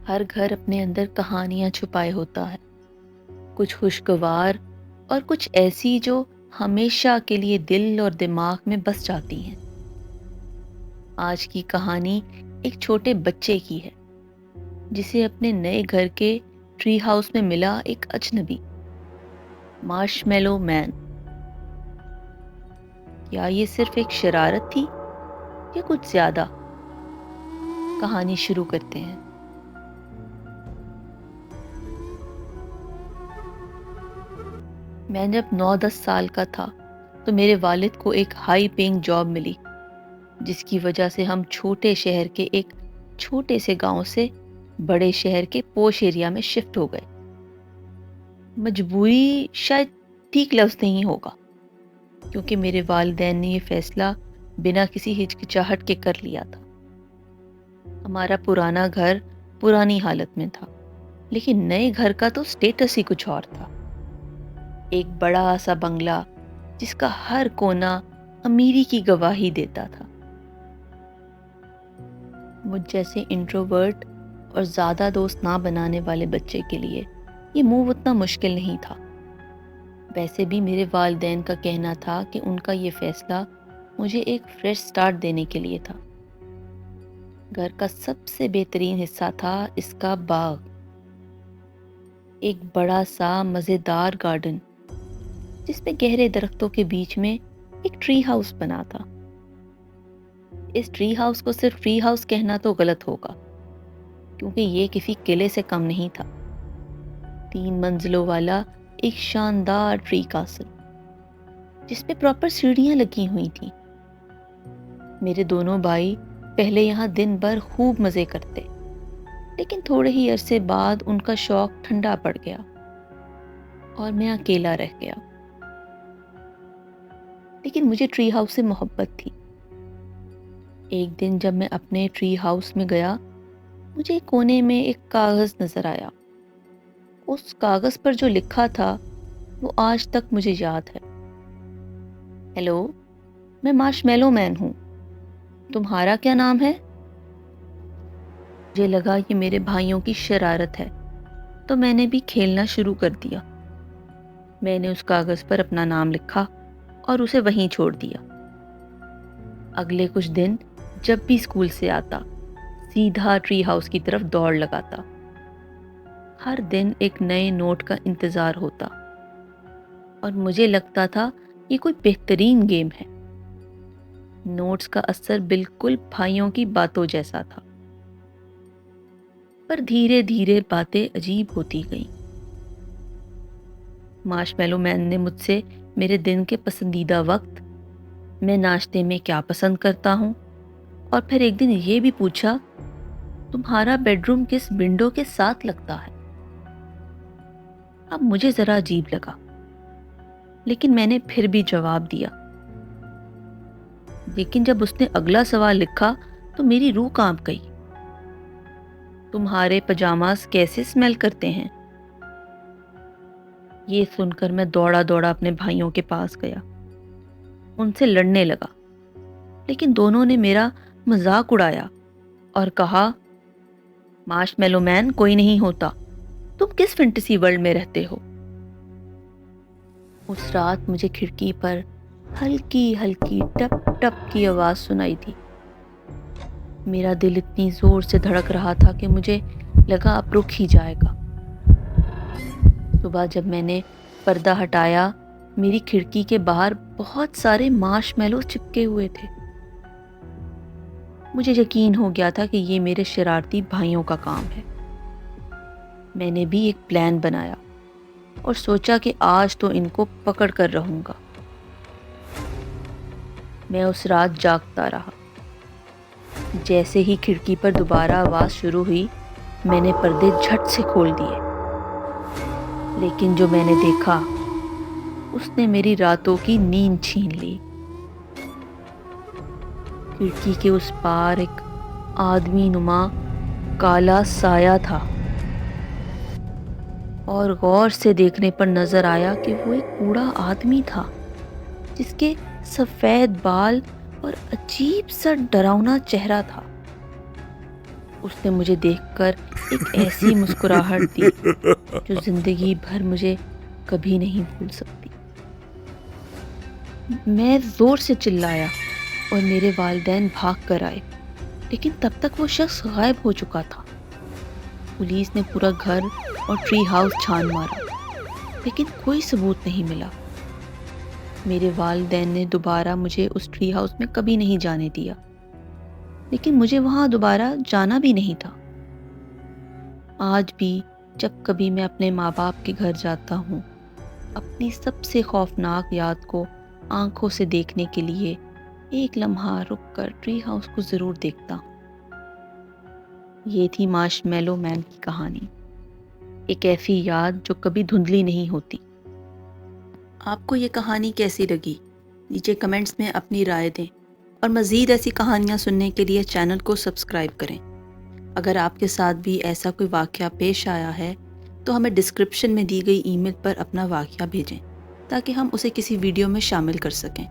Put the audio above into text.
ہر گھر اپنے اندر کہانیاں چھپائے ہوتا ہے، کچھ خوشگوار اور کچھ ایسی جو ہمیشہ کے لیے دل اور دماغ میں بس جاتی ہیں۔ آج کی کہانی ایک چھوٹے بچے کی ہے جسے اپنے نئے گھر کے ٹری ہاؤس میں ملا ایک اجنبی مارش میلو مین۔ کیا یہ صرف ایک شرارت تھی یا کچھ زیادہ؟ کہانی شروع کرتے ہیں۔ میں جب 9-10 سال کا تھا تو میرے والد کو ایک ہائی پینگ جاب ملی، جس کی وجہ سے ہم چھوٹے شہر کے ایک چھوٹے سے گاؤں سے بڑے شہر کے پوش ایریا میں شفٹ ہو گئے۔ مجبوری شاید ٹھیک لفظ نہیں ہوگا، کیونکہ میرے والدین نے یہ فیصلہ بنا کسی ہچکچاہٹ کے کر لیا تھا۔ ہمارا پرانا گھر پرانی حالت میں تھا، لیکن نئے گھر کا تو سٹیٹس ہی کچھ اور تھا۔ ایک بڑا سا بنگلہ جس کا ہر کونا امیری کی گواہی دیتا تھا۔ مجھ جیسے انٹروورٹ اور زیادہ دوست نہ بنانے والے بچے کے لیے یہ موو اتنا مشکل نہیں تھا۔ ویسے بھی میرے والدین کا کہنا تھا کہ ان کا یہ فیصلہ مجھے ایک فریش سٹارٹ دینے کے لیے تھا۔ گھر کا سب سے بہترین حصہ تھا اس کا باغ، ایک بڑا سا مزیدار گارڈن جس میں گہرے درختوں کے بیچ میں ایک ٹری ہاؤس بنا تھا۔ اس ٹری ہاؤس کو صرف ٹری ہاؤس کہنا تو غلط ہوگا، کیونکہ یہ کسی قلعے سے کم نہیں تھا۔ 3 منزلوں والا ایک شاندار ٹری کاسل جس پہ پراپر سیڑھیاں لگی ہوئی تھیں۔ میرے دونوں بھائی پہلے یہاں دن بھر خوب مزے کرتے، لیکن تھوڑے ہی عرصے بعد ان کا شوق ٹھنڈا پڑ گیا اور میں اکیلا رہ گیا۔ لیکن مجھے ٹری ہاؤس سے محبت تھی۔ ایک دن جب میں اپنے ٹری ہاؤس میں گیا، مجھے کونے میں ایک کاغذ نظر آیا۔ اس کاغذ پر جو لکھا تھا وہ آج تک مجھے یاد ہے۔ ہیلو، میں مارش میلو مین ہوں، تمہارا کیا نام ہے؟ مجھے لگا یہ میرے بھائیوں کی شرارت ہے، تو میں نے بھی کھیلنا شروع کر دیا۔ میں نے اس کاغذ پر اپنا نام لکھا اور اسے وہیں چھوڑ دیا۔ اگلے کچھ دن جب بھی اسکول سے آتا، سیدھا ٹری ہاؤس کی طرف دوڑ لگاتا۔ ہر دن ایک نئے نوٹ کا انتظار ہوتا اور مجھے لگتا تھا یہ کوئی بہترین گیم ہے۔ نوٹس کا اثر بالکل بھائیوں کی باتوں جیسا تھا، پر دھیرے دھیرے باتیں عجیب ہوتی گئیں۔ مارش میلو مین نے مجھ سے میرے دن کے پسندیدہ وقت، میں ناشتے میں کیا پسند کرتا ہوں، اور پھر ایک دن یہ بھی پوچھا، تمہارا بیڈ روم کس ونڈو کے ساتھ لگتا ہے؟ اب مجھے ذرا عجیب لگا، لیکن میں نے پھر بھی جواب دیا۔ لیکن جب اس نے اگلا سوال لکھا تو میری روح کانپ گئی۔ تمہارے پجاماز کیسے اسمیل کرتے ہیں؟ یہ سن کر میں دوڑا دوڑا اپنے بھائیوں کے پاس گیا، ان سے لڑنے لگا، لیکن دونوں نے میرا مذاق اڑایا اور کہا، مارش میلو مین کوئی نہیں ہوتا، تم کس فینٹیسی ورلڈ میں رہتے ہو؟ اس رات مجھے کھڑکی پر ہلکی ہلکی ٹپ ٹپ کی آواز سنائی دی۔ میرا دل اتنی زور سے دھڑک رہا تھا کہ مجھے لگا اب رک ہی جائے گا۔ صبح جب میں نے پردہ ہٹایا، میری کھڑکی کے باہر بہت سارے مارش میلوز چپکے ہوئے تھے۔ مجھے یقین ہو گیا تھا کہ یہ میرے شرارتی بھائیوں کا کام ہے۔ میں نے بھی ایک پلان بنایا اور سوچا کہ آج تو ان کو پکڑ کر رہوں گا۔ میں اس رات جاگتا رہا۔ جیسے ہی کھڑکی پر دوبارہ آواز شروع ہوئی، میں نے پردے جھٹ سے کھول دیے، لیکن جو میں نے دیکھا اس نے میری راتوں کی نیند چھین لی۔ کھڑکی کے اس پار ایک آدمی نما کالا سایہ تھا، اور غور سے دیکھنے پر نظر آیا کہ وہ ایک بوڑھا آدمی تھا جس کے سفید بال اور عجیب سا ڈراؤنا چہرہ تھا۔ اس نے مجھے دیکھ کر ایک ایسی مسکراہٹ دی جو زندگی بھر مجھے کبھی نہیں بھول سکتی۔ میں زور سے چلایا اور میرے والدین بھاگ کر آئے، لیکن تب تک وہ شخص غائب ہو چکا تھا۔ پولیس نے پورا گھر اور ٹری ہاؤس چھان مارا، لیکن کوئی ثبوت نہیں ملا۔ میرے والدین نے دوبارہ مجھے اس ٹری ہاؤس میں کبھی نہیں جانے دیا، لیکن مجھے وہاں دوبارہ جانا بھی نہیں تھا۔ آج بھی جب کبھی میں اپنے ماں باپ کے گھر جاتا ہوں، اپنی سب سے خوفناک یاد کو آنکھوں سے دیکھنے کے لیے ایک لمحہ رک کر ٹری ہاؤس کو ضرور دیکھتا ہوں۔ یہ تھی مارش میلو مین کی کہانی، ایک ایسی یاد جو کبھی دھندلی نہیں ہوتی۔ آپ کو یہ کہانی کیسی لگی؟ نیچے کمنٹس میں اپنی رائے دیں، اور مزید ایسی کہانیاں سننے کے لیے چینل کو سبسکرائب کریں۔ اگر آپ کے ساتھ بھی ایسا کوئی واقعہ پیش آیا ہے تو ہمیں ڈسکرپشن میں دی گئی ای میل پر اپنا واقعہ بھیجیں تاکہ ہم اسے کسی ویڈیو میں شامل کر سکیں۔